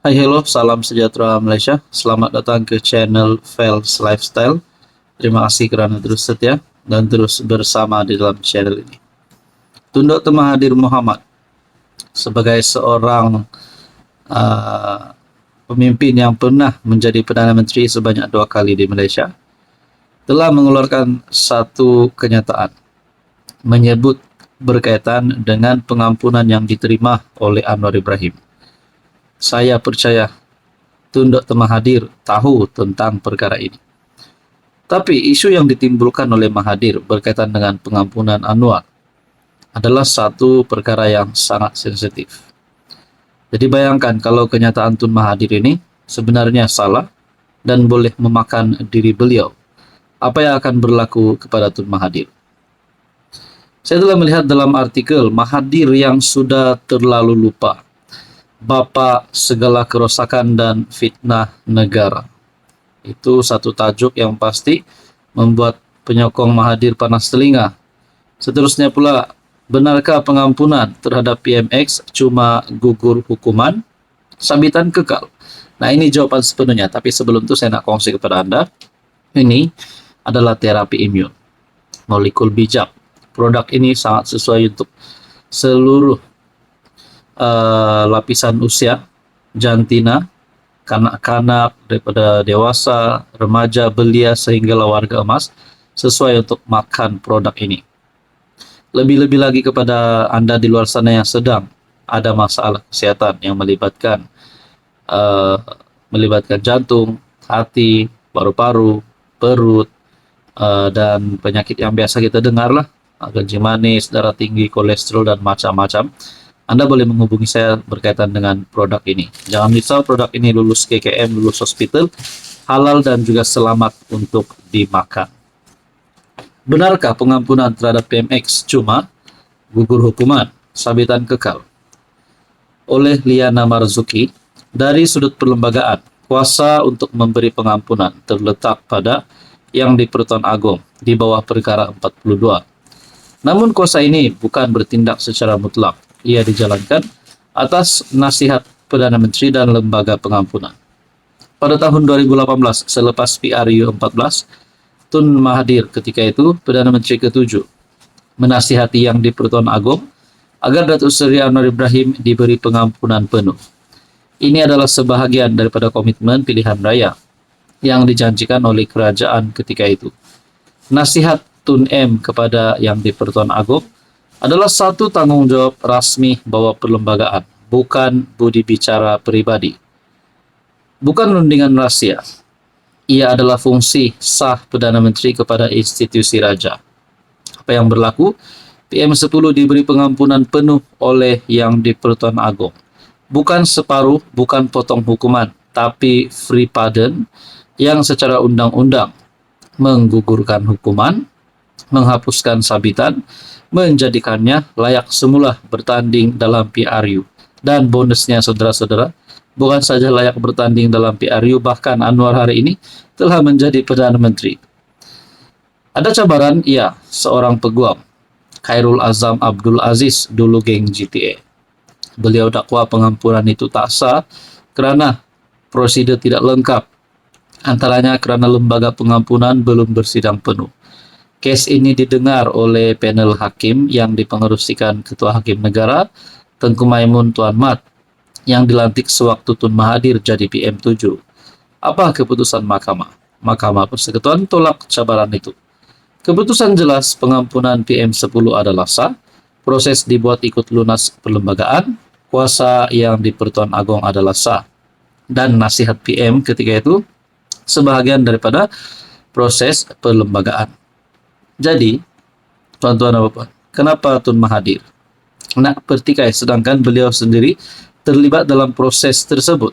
Hai hello, salam sejahtera Malaysia. Selamat datang ke channel Fels Lifestyle. Terima kasih kerana terus setia dan terus bersama di dalam channel ini. Tun Dr. Mahathir Mohamad sebagai seorang pemimpin yang pernah menjadi Perdana Menteri sebanyak 2 kali di Malaysia telah mengeluarkan satu kenyataan menyebut berkaitan dengan pengampunan yang diterima oleh Anwar Ibrahim. Saya percaya Tun Dr. Mahathir tahu tentang perkara ini. Tapi isu yang ditimbulkan oleh Mahathir berkaitan dengan pengampunan Anwar adalah satu perkara yang sangat sensitif. Jadi bayangkan kalau kenyataan Tun Mahathir ini sebenarnya salah dan boleh memakan diri beliau. Apa yang akan berlaku kepada Tun Mahathir? Saya telah melihat dalam artikel Mahathir yang sudah terlalu lupa, Bapa segala kerosakan dan fitnah negara. Itu satu tajuk yang pasti membuat penyokong Mahathir panas telinga. Seterusnya pula, benarkah pengampunan terhadap PMX cuma gugur hukuman? Sabitan kekal. Nah, ini jawaban sepenuhnya. Tapi sebelum itu saya nak kongsi kepada Anda. Ini adalah terapi imun. Molekul bijak. Produk ini sangat sesuai untuk seluruh lapisan usia, jantina, kanak-kanak, daripada dewasa, remaja, belia, sehinggalah warga emas, sesuai untuk makan produk ini. Lebih-lebih lagi kepada Anda di luar sana yang sedang ada masalah kesehatan yang melibatkan jantung, hati, paru-paru, perut, dan penyakit yang biasa kita dengar lah, kencing manis, darah tinggi, kolesterol, dan macam-macam. Anda boleh menghubungi saya berkaitan dengan produk ini. Jangan risau, produk ini lulus KKM, lulus hospital, halal dan juga selamat untuk dimakan. Benarkah pengampunan terhadap PMX cuma gugur hukuman, sabitan kekal? Oleh Liana Marzuki, dari sudut perlembagaan, kuasa untuk memberi pengampunan terletak pada yang di Pertuan Agong di bawah perkara 42. Namun kuasa ini bukan bertindak secara mutlak. Ia dijalankan atas nasihat Perdana Menteri dan Lembaga Pengampunan. Pada tahun 2018, selepas PRU 14, Tun Mahathir ketika itu Perdana Menteri ke-7 menasihati yang di Pertuan Agong agar Datuk Seri Anwar Ibrahim diberi pengampunan penuh. Ini adalah sebahagian daripada komitmen pilihan raya yang dijanjikan oleh kerajaan ketika itu. Nasihat Tun M kepada yang di Pertuan Agong adalah satu tanggungjawab rasmi bawah perlembagaan, bukan budi bicara pribadi. Bukan rundingan rahsia. Ia adalah fungsi sah Perdana Menteri kepada institusi raja. Apa yang berlaku? PM10 diberi pengampunan penuh oleh yang di Pertuan Agong. Bukan separuh, bukan potong hukuman, tapi free pardon yang secara undang-undang menggugurkan hukuman, menghapuskan sabitan, menjadikannya layak semula bertanding dalam PRU. Dan bonusnya saudara-saudara, bukan saja layak bertanding dalam PRU, bahkan Anwar hari ini telah menjadi Perdana Menteri. Ada cabaran, ya, seorang peguam, Khairul Azam Abdul Aziz, dulu geng GTA. Beliau dakwa pengampunan itu tak sah kerana prosedur tidak lengkap. Antaranya kerana lembaga pengampunan belum bersidang penuh. Kes ini didengar oleh panel hakim yang dipengerusikan Ketua Hakim Negara Tengku Maimun Tuan Mat yang dilantik sewaktu Tun Mahathir jadi PM7. Apa keputusan mahkamah? Mahkamah Persekutuan tolak cabaran itu. Keputusan jelas pengampunan PM10 adalah sah, proses dibuat ikut lunas perlembagaan, kuasa yang di Pertuan Agong adalah sah, dan nasihat PM ketika itu sebahagian daripada proses perlembagaan. Jadi, tuan-tuan dan puan, kenapa Tun Mahathir nak pertikai sedangkan beliau sendiri terlibat dalam proses tersebut?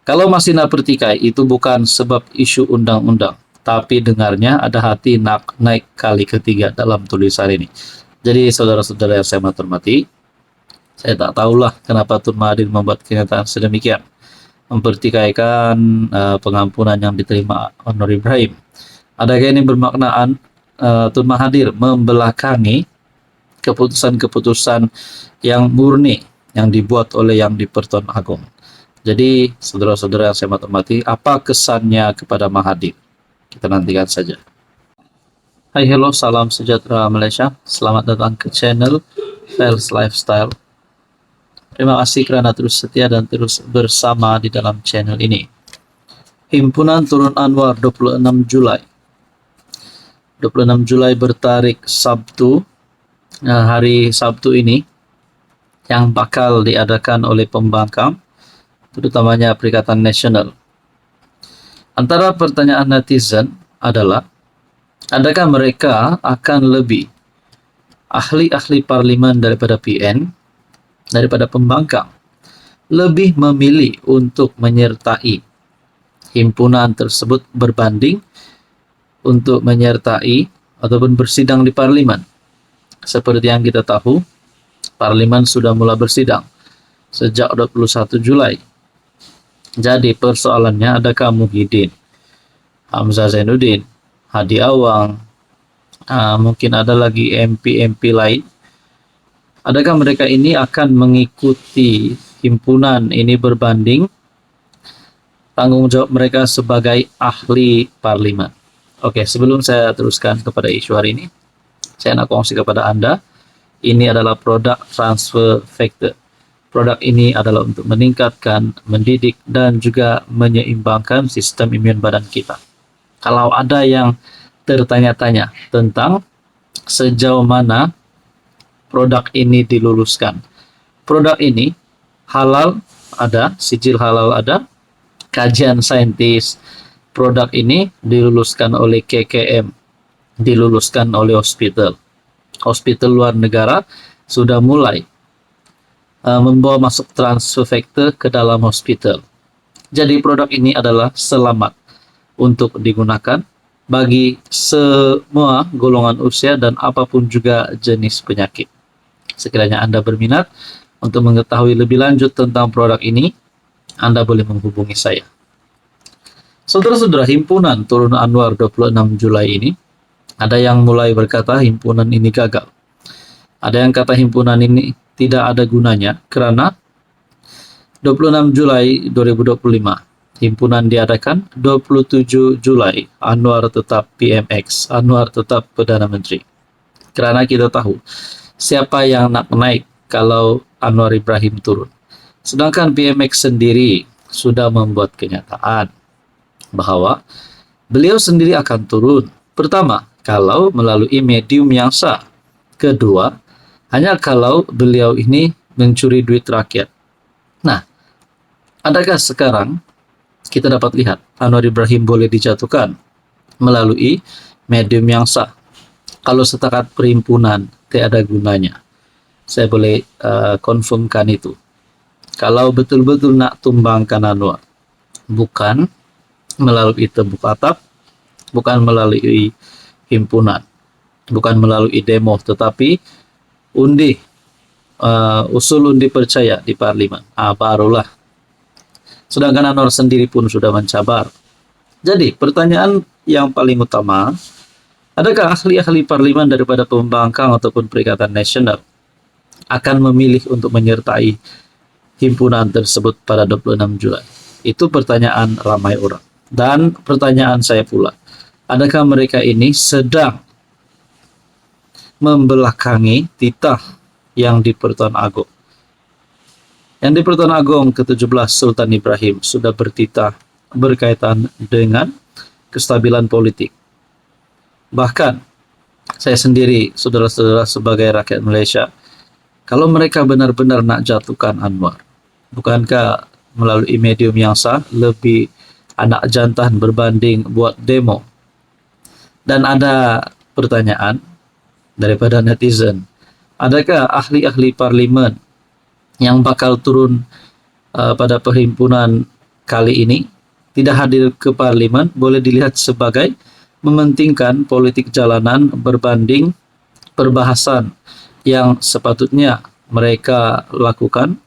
Kalau masih nak pertikai, itu bukan sebab isu undang-undang, tapi dengarnya ada hati nak naik kali ketiga dalam tulisan ini. Jadi, saudara-saudara yang saya hormati, saya tak tahulah kenapa Tun Mahathir membuat kenyataan sedemikian, mempertikaikan pengampunan yang diterima Anwar Ibrahim. Adakah ini bermakna Tun Mahathir membelakangi keputusan-keputusan yang murni yang dibuat oleh yang di Pertuan Agong? Jadi, saudara-saudara yang saya hormati, apa kesannya kepada Mahathir? Kita nantikan saja. Hai, hello, salam sejahtera Malaysia. Selamat datang ke channel Fels Lifestyle. Terima kasih karena terus setia dan terus bersama di dalam channel ini. Himpunan Turun Anwar 26 Julai. 26 Julai bertarik Sabtu. Hari Sabtu ini yang bakal diadakan oleh pembangkang, terutamanya Perikatan Nasional. Antara pertanyaan netizen adalah, adakah mereka akan lebih ahli-ahli parlimen daripada PN, daripada pembangkang, lebih memilih untuk menyertai himpunan tersebut berbanding untuk menyertai ataupun bersidang di parlimen? Seperti yang kita tahu, parlimen sudah mulai bersidang sejak 21 Julai. Jadi persoalannya, adakah Muhyiddin, Hamzah Zainuddin, Hadi Awang, mungkin ada lagi MP-MP lain, adakah mereka ini akan mengikuti himpunan ini berbanding tanggung jawab mereka sebagai ahli parlimen? Oke, sebelum saya teruskan kepada isu hari ini, saya nak kongsi kepada Anda, ini adalah produk transfer factor. Produk ini adalah untuk meningkatkan, mendidik, dan juga menyeimbangkan sistem imun badan kita. Kalau ada yang tertanya-tanya tentang sejauh mana produk ini diluluskan, produk ini halal ada, sijil halal ada, kajian saintis. Produk ini diluluskan oleh KKM, diluluskan oleh hospital luar negara, sudah mulai membawa masuk transfer factor ke dalam hospital. Jadi produk ini adalah selamat untuk digunakan bagi semua golongan usia dan apapun juga jenis penyakit. Sekiranya Anda berminat untuk mengetahui lebih lanjut tentang produk ini, Anda boleh menghubungi saya. Saudara-saudara, himpunan Turun Anwar 26 Julai ini, ada yang mulai berkata himpunan ini gagal. Ada yang kata himpunan ini tidak ada gunanya karena 26 Julai 2025 himpunan diadakan, 27 Julai Anwar tetap PMX, Anwar tetap Perdana Menteri. Karena kita tahu siapa yang nak naik kalau Anwar Ibrahim turun. Sedangkan PMX sendiri sudah membuat kenyataan bahwa beliau sendiri akan turun. Pertama, kalau melalui medium yang sah. Kedua, hanya kalau beliau ini mencuri duit rakyat. Nah, adakah sekarang kita dapat lihat Anwar Ibrahim boleh dijatuhkan melalui medium yang sah? Kalau setakat perhimpunan, tidak ada gunanya. Saya boleh confirmkan itu. Kalau betul-betul nak tumbangkan Anwar, bukan melalui tebuk atap, bukan melalui himpunan, bukan melalui demo, tetapi undi, usul undi percaya di parlimen. Barulah. Sedangkan Anwar sendiri pun sudah mencabar. Jadi pertanyaan yang paling utama, adakah ahli-ahli parlimen daripada pembangkang ataupun Perikatan Nasional akan memilih untuk menyertai himpunan tersebut pada 26 Julai? Itu pertanyaan ramai orang. Dan pertanyaan saya pula, adakah mereka ini sedang membelakangi titah yang di Pertuan Agong? Yang di Pertuan Agong ke-17 Sultan Ibrahim sudah bertitah berkaitan dengan kestabilan politik. Bahkan saya sendiri, saudara-saudara, sebagai rakyat Malaysia, kalau mereka benar-benar nak jatuhkan Anwar, bukankah melalui medium yang sah lebih anak jantan berbanding buat demo? Dan ada pertanyaan daripada netizen, adakah ahli-ahli parlimen yang bakal turun pada perhimpunan kali ini tidak hadir ke parlimen boleh dilihat sebagai mementingkan politik jalanan berbanding perbahasan yang sepatutnya mereka lakukan,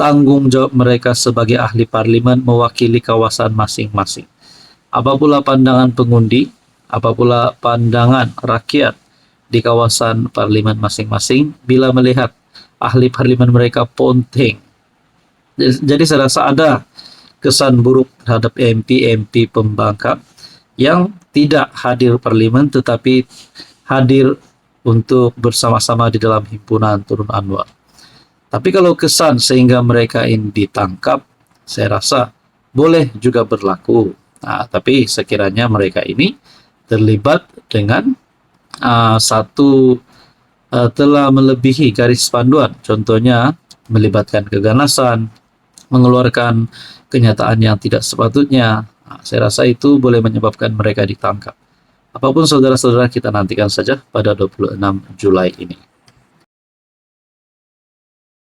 tanggung jawab mereka sebagai ahli parlimen mewakili kawasan masing-masing. Apa pula pandangan pengundi, apa pula pandangan rakyat di kawasan parlimen masing-masing bila melihat ahli parlimen mereka ponteng Jadi saya rasa ada kesan buruk terhadap MP pembangkang yang tidak hadir parlimen tetapi hadir untuk bersama-sama di dalam himpunan turun Anwar. Tapi kalau kesan sehingga mereka ini ditangkap, saya rasa boleh juga berlaku. Nah, tapi sekiranya mereka ini terlibat dengan telah melebihi garis panduan, contohnya melibatkan keganasan, mengeluarkan kenyataan yang tidak sepatutnya. Nah, saya rasa itu boleh menyebabkan mereka ditangkap. Apapun saudara-saudara, kita nantikan saja pada 26 Julai ini.